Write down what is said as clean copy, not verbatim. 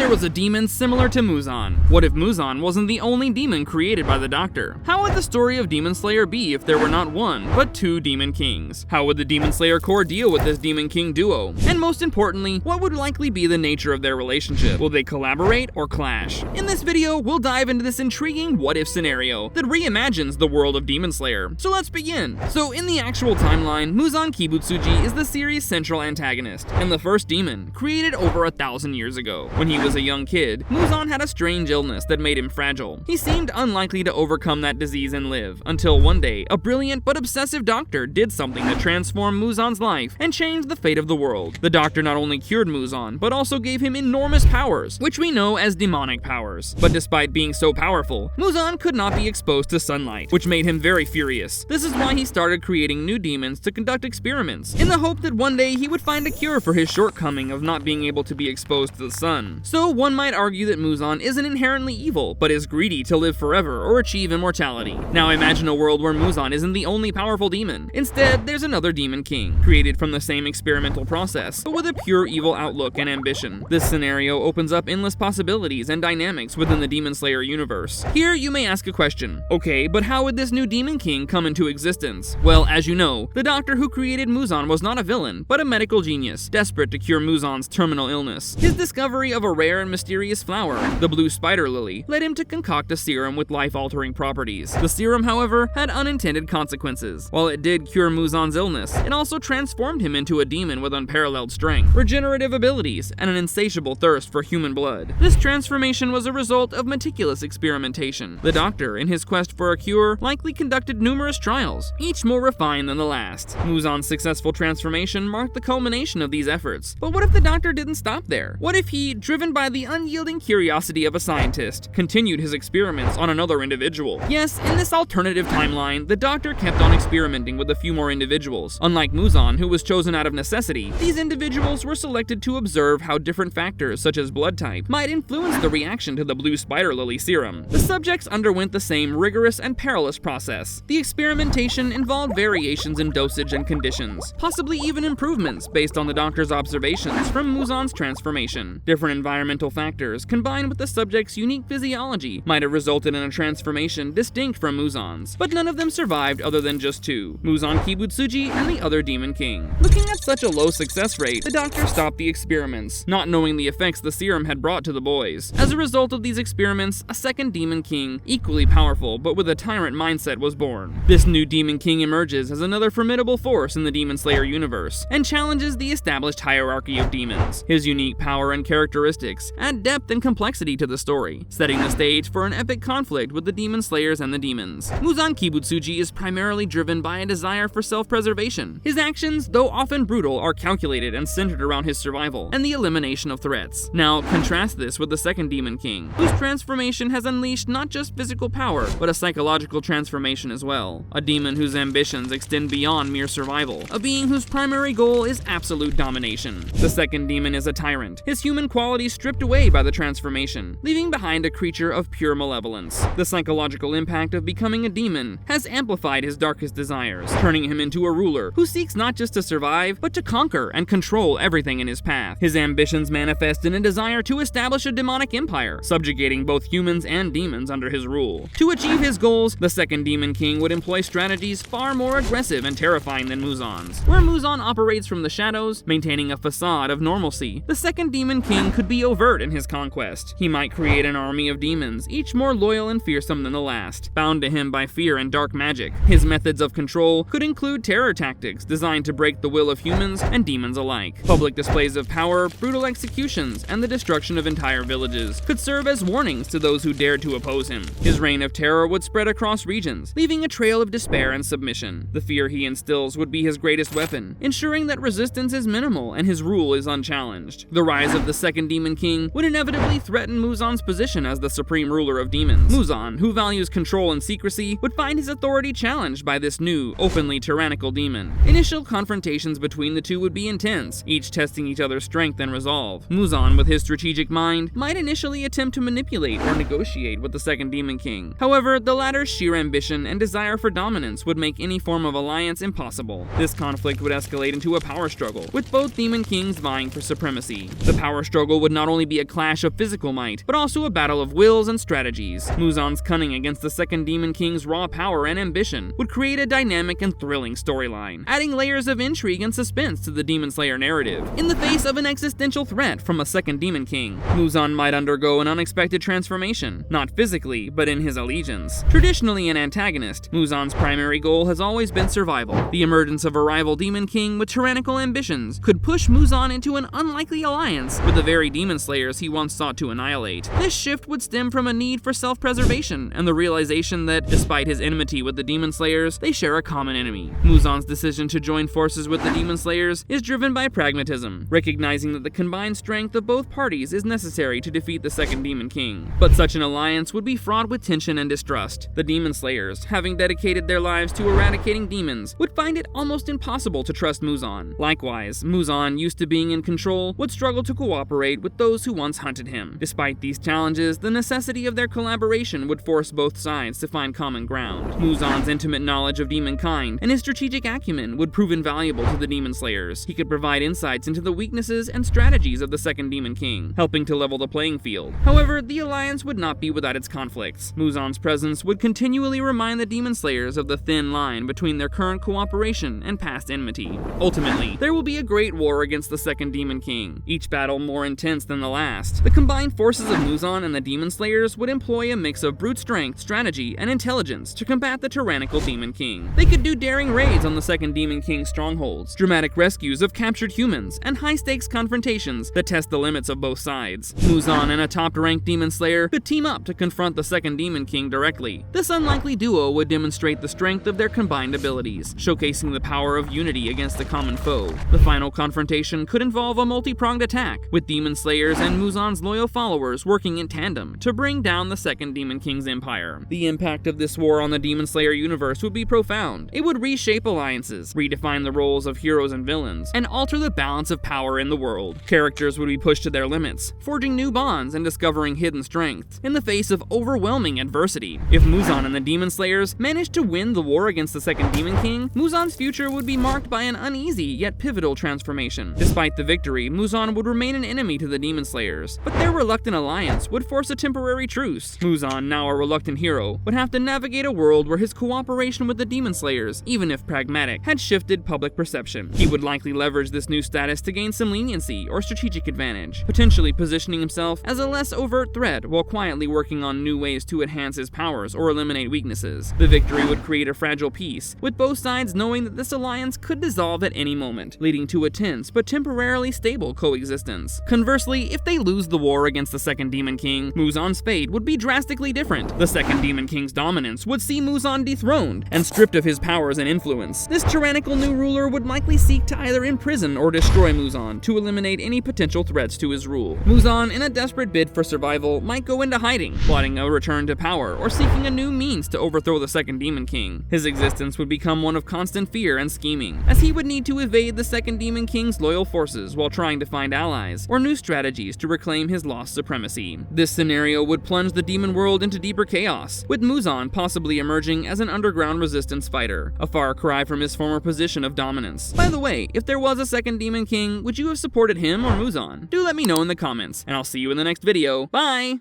there was a demon similar to Muzan? What if Muzan wasn't the only demon created by the Doctor? How would the story of Demon Slayer be if there were not one, but two Demon Kings? How would the Demon Slayer Corps deal with this Demon King duo? And most importantly, what would likely be the nature of their relationship? Will they collaborate or clash? In this video, we'll dive into this intriguing what-if scenario that reimagines the world of Demon Slayer. So let's begin. So in the actual timeline, Muzan Kibutsuji is the series' central antagonist, and the first demon, created over 1,000 years ago. When he was a young kid, Muzan had a strange illness that made him fragile. He seemed unlikely to overcome that disease and live, until one day, a brilliant but obsessive doctor did something that transformed Muzan's life and changed the fate of the world. The doctor not only cured Muzan, but also gave him enormous powers, which we know as demonic powers. But despite being so powerful, Muzan could not be exposed to sunlight, which made him very furious. This is why he started creating new demons to conduct experiments, in the hope that one day he would find a cure for his shortcoming of not being able to be exposed to the sun. So one might argue that Muzan isn't inherently evil, but is greedy to live forever or achieve immortality. Now imagine a world where Muzan isn't the only powerful demon. Instead, there's another Demon King, created from the same experimental process, but with a pure evil outlook and ambition. This scenario opens up endless possibilities and dynamics within the Demon Slayer universe. Here, you may ask a question. Okay, but how would this new Demon King come into existence? Well, as you know, the doctor who created Muzan was not a villain, but a medical genius, desperate to cure Muzan's terminal illness. His discovery of a rare and mysterious flower, the blue spider lily, led him to concoct a serum with life-altering properties. The serum, however, had unintended consequences. While it did cure Muzan's illness, it also transformed him into a demon with unparalleled strength, regenerative abilities, and an insatiable thirst for human blood. This transformation was a result of meticulous experimentation. The doctor, in his quest for a cure, likely conducted numerous trials, each more refined than the last. Muzan's successful transformation marked the culmination of these efforts. But what if the doctor didn't stop there? What if he, driven by the unyielding curiosity of a scientist, continued his experiments on another individual? Yes, in this alternative timeline, the doctor kept on experimenting with a few more individuals. Unlike Muzan, who was chosen out of necessity, these individuals were selected to observe how different factors, such as blood type, might influence the reaction to the blue spider lily serum. The subjects underwent the same rigorous and perilous process. The experimentation involved variations in dosage and conditions, possibly even improvements based on the doctor's observations from Muzan's transformation. Different environmental factors, combined with the subject's unique physiology, might have resulted in a transformation distinct from Muzan's, but none of them survived other than just two, Muzan Kibutsuji and the other Demon King. Looking at such a low success rate, the doctor stopped the experiments, not knowing the effects the serum had brought to the boys. As a result of these experiments, a second Demon King, equally powerful but with a tyrant mindset, was born. This new Demon King emerges as another formidable force in the Demon Slayer universe, and challenges the established hierarchy of demons. His unique power and characteristics add depth and complexity to the story, setting the stage for an epic conflict with the Demon Slayers and the demons. Muzan Kibutsuji is primarily driven by a desire for self-preservation. His actions, though often brutal, are calculated and centered around his survival and the elimination of threats. Now, contrast this with the second Demon King, whose transformation has unleashed not just physical power, but a psychological transformation as well. A demon whose ambitions extend beyond mere survival, a being whose primary goal is absolute domination. The second demon is a tyrant, his human qualities stripped away by the transformation, leaving behind a creature of pure malevolence. The psychological impact of becoming a demon has amplified his darkest desires, turning him into a ruler who seeks not just to survive, but to conquer and control everything in his path. His ambitions manifest in a desire to establish a demonic empire, subjugating both humans and demons under his rule. To achieve his goals, the second Demon King would employ strategies far more aggressive and terrifying than Muzan's. Where Muzan operates from the shadows, maintaining a facade of normalcy, the second Demon King could be overt in his conquest. He might create an army of demons, each more loyal and fearsome than the last, bound to him by fear and dark magic. His methods of control could include terror tactics designed to break the will of humans and demons alike. Public displays of power, brutal executions, and the destruction of entire villages could serve as warnings to those who dared to oppose him. His reign of terror would spread across regions, leaving a trail of despair and submission. The fear he instills would be his greatest weapon, ensuring that resistance is minimal and his rule is unchallenged. The rise of the second Demon King would inevitably threaten Muzan's position as the supreme ruler of demons. Muzan, who values control and secrecy, would find his authority challenged by this new, openly tyrannical demon. Initial confrontations between the two would be intense, each testing each other's strength and resolve. Muzan, with his strategic mind, might initially attempt to manipulate or negotiate with the second Demon King. However, the latter's sheer ambition and desire for dominance would make any form of alliance impossible. This conflict would escalate into a power struggle, with both Demon Kings vying for supremacy. The power struggle would not only only be a clash of physical might, but also a battle of wills and strategies. Muzan's cunning against the second Demon King's raw power and ambition would create a dynamic and thrilling storyline, adding layers of intrigue and suspense to the Demon Slayer narrative. In the face of an existential threat from a second Demon King, Muzan might undergo an unexpected transformation, not physically, but in his allegiance. Traditionally an antagonist, Muzan's primary goal has always been survival. The emergence of a rival Demon King with tyrannical ambitions could push Muzan into an unlikely alliance with the very Demon Slayers he once sought to annihilate. This shift would stem from a need for self-preservation and the realization that, despite his enmity with the Demon Slayers, they share a common enemy. Muzan's decision to join forces with the Demon Slayers is driven by pragmatism, recognizing that the combined strength of both parties is necessary to defeat the second Demon King. But such an alliance would be fraught with tension and distrust. The Demon Slayers, having dedicated their lives to eradicating demons, would find it almost impossible to trust Muzan. Likewise, Muzan, used to being in control, would struggle to cooperate with those who once hunted him. Despite these challenges, the necessity of their collaboration would force both sides to find common ground. Muzan's intimate knowledge of demonkind and his strategic acumen would prove invaluable to the Demon Slayers. He could provide insights into the weaknesses and strategies of the second Demon King, helping to level the playing field. However, the alliance would not be without its conflicts. Muzan's presence would continually remind the Demon Slayers of the thin line between their current cooperation and past enmity. Ultimately, there will be a great war against the second Demon King, each battle more intense than the last. The combined forces of Muzan and the Demon Slayers would employ a mix of brute strength, strategy, and intelligence to combat the tyrannical Demon King. They could do daring raids on the second Demon King's strongholds, dramatic rescues of captured humans, and high-stakes confrontations that test the limits of both sides. Muzan and a top-ranked Demon Slayer could team up to confront the second Demon King directly. This unlikely duo would demonstrate the strength of their combined abilities, showcasing the power of unity against a common foe. The final confrontation could involve a multi-pronged attack, with Demon Slayers and Muzan's loyal followers working in tandem to bring down the second Demon King's empire. The impact of this war on the Demon Slayer universe would be profound. It would reshape alliances, redefine the roles of heroes and villains, and alter the balance of power in the world. Characters would be pushed to their limits, forging new bonds and discovering hidden strengths in the face of overwhelming adversity. If Muzan and the Demon Slayers managed to win the war against the second Demon King, Muzan's future would be marked by an uneasy yet pivotal transformation. Despite the victory, Muzan would remain an enemy to the Demon Slayers, but their reluctant alliance would force a temporary truce. Muzan, now a reluctant hero, would have to navigate a world where his cooperation with the Demon Slayers, even if pragmatic, had shifted public perception. He would likely leverage this new status to gain some leniency or strategic advantage, potentially positioning himself as a less overt threat while quietly working on new ways to enhance his powers or eliminate weaknesses. The victory would create a fragile peace, with both sides knowing that this alliance could dissolve at any moment, leading to a tense but temporarily stable coexistence. Conversely, if they lose the war against the second Demon King, Muzan's fate would be drastically different. The second Demon King's dominance would see Muzan dethroned and stripped of his powers and influence. This tyrannical new ruler would likely seek to either imprison or destroy Muzan to eliminate any potential threats to his rule. Muzan, in a desperate bid for survival, might go into hiding, plotting a return to power or seeking a new means to overthrow the second Demon King. His existence would become one of constant fear and scheming, as he would need to evade the second Demon King's loyal forces while trying to find allies or new strategies to reclaim his lost supremacy. This scenario would plunge the demon world into deeper chaos, with Muzan possibly emerging as an underground resistance fighter, a far cry from his former position of dominance. By the way, if there was a second Demon King, would you have supported him or Muzan? Do let me know in the comments, and I'll see you in the next video. Bye!